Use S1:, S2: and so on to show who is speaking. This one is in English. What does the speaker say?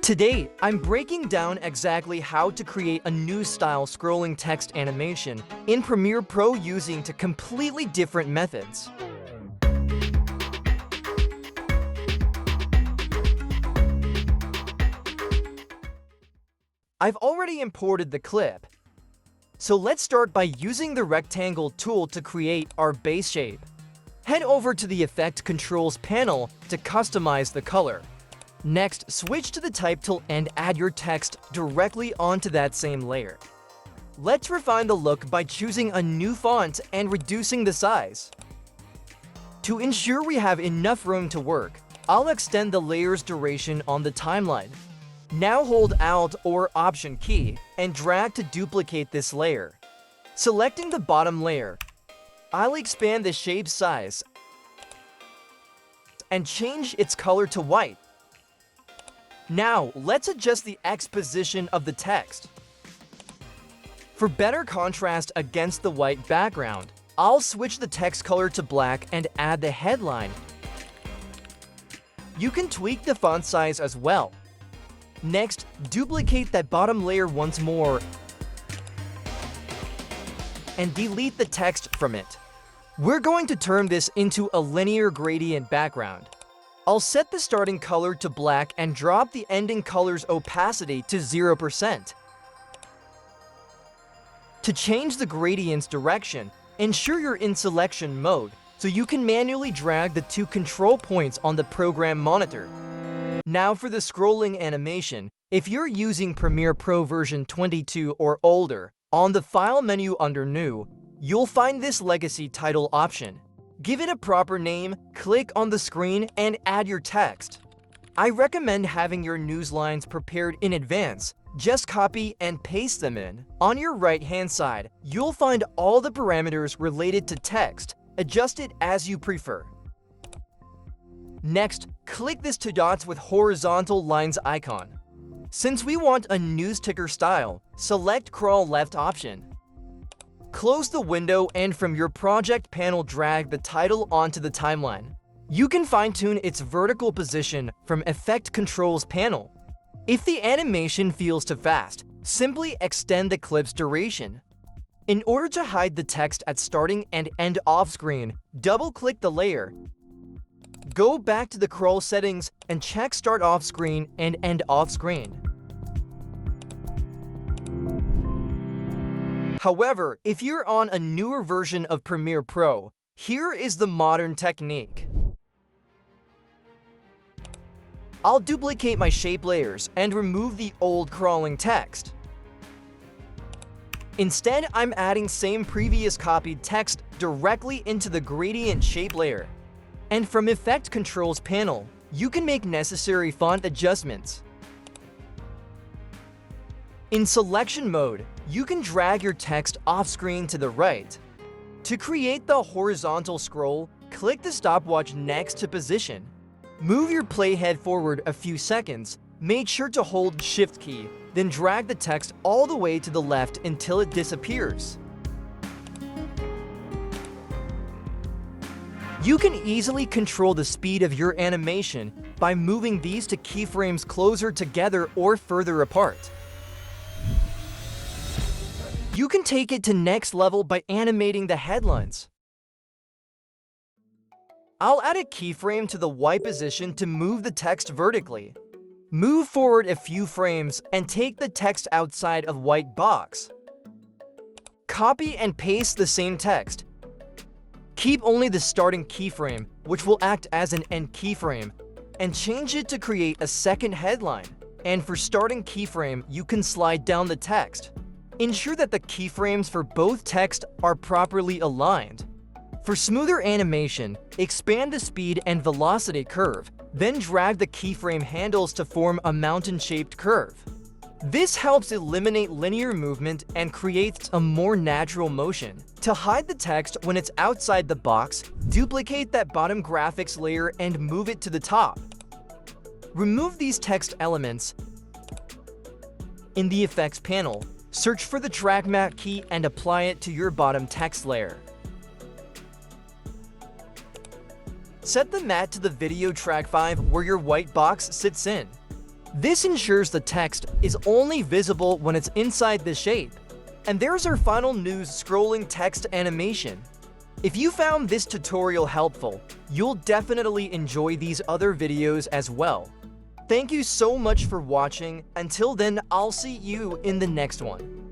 S1: Today, I'm breaking down exactly how to create a new style scrolling text animation in Premiere Pro using two completely different methods. I've already imported the clip, so let's start by using the rectangle tool to create our base shape. Head over to the Effect Controls panel to customize the color. Next, switch to the Type tool and add your text directly onto that same layer. Let's refine the look by choosing a new font and reducing the size. To ensure we have enough room to work, I'll extend the layer's duration on the timeline. Now hold Alt or Option key and drag to duplicate this layer. Selecting the bottom layer, I'll expand the shape size and change its color to white. Now, let's adjust the X position of the text. For better contrast against the white background, I'll switch the text color to black and add the headline. You can tweak the font size as well. Next, duplicate that bottom layer once more and delete the text from it. We're going to turn this into a linear gradient background. I'll set the starting color to black and drop the ending color's opacity to 0%. To change the gradient's direction, ensure you're in selection mode so you can manually drag the two control points on the program monitor. Now for the scrolling animation, if you're using Premiere Pro version 22 or older, on the File menu under New, you'll find this Legacy title option. Give it a proper name, click on the screen, and add your text. I recommend having your newslines prepared in advance. Just copy and paste them in. On your right-hand side, you'll find all the parameters related to text. Adjust it as you prefer. Next, click this two dots with horizontal lines icon. Since we want a news ticker style, select Crawl Left option. Close the window and from your project panel drag the title onto the timeline. You can fine-tune its vertical position from Effect Controls panel. If the animation feels too fast, simply extend the clip's duration. In order to hide the text at starting and end off-screen, double-click the layer. Go back to the scroll settings and check Start Off-Screen and End Off-Screen. However, if you're on a newer version of Premiere Pro, here is the modern technique. I'll duplicate my shape layers and remove the old crawling text. Instead, I'm adding same previous copied text directly into the gradient shape layer. And from Effect Controls panel, you can make necessary font adjustments. In selection mode, you can drag your text off-screen to the right. To create the horizontal scroll, click the stopwatch next to position. Move your playhead forward a few seconds, make sure to hold Shift key, then drag the text all the way to the left until it disappears. You can easily control the speed of your animation by moving these two keyframes closer together or further apart. You can take it to next level by animating the headlines. I'll add a keyframe to the Y position to move the text vertically. Move forward a few frames and take the text outside of white box. Copy and paste the same text. Keep only the starting keyframe, which will act as an end keyframe, and change it to create a second headline. And for starting keyframe, you can slide down the text. Ensure that the keyframes for both text are properly aligned. For smoother animation, expand the speed and velocity curve, then drag the keyframe handles to form a mountain-shaped curve. This helps eliminate linear movement and creates a more natural motion. To hide the text when it's outside the box, duplicate that bottom graphics layer and move it to the top. Remove these text elements. In the Effects panel, search for the Track Matte key and apply it to your bottom text layer. Set the matte to the video track 5 where your white box sits in. This ensures the text is only visible when it's inside the shape. And there's our final news scrolling text animation. If you found this tutorial helpful, you'll definitely enjoy these other videos as well. Thank you so much for watching. Until then, I'll see you in the next one.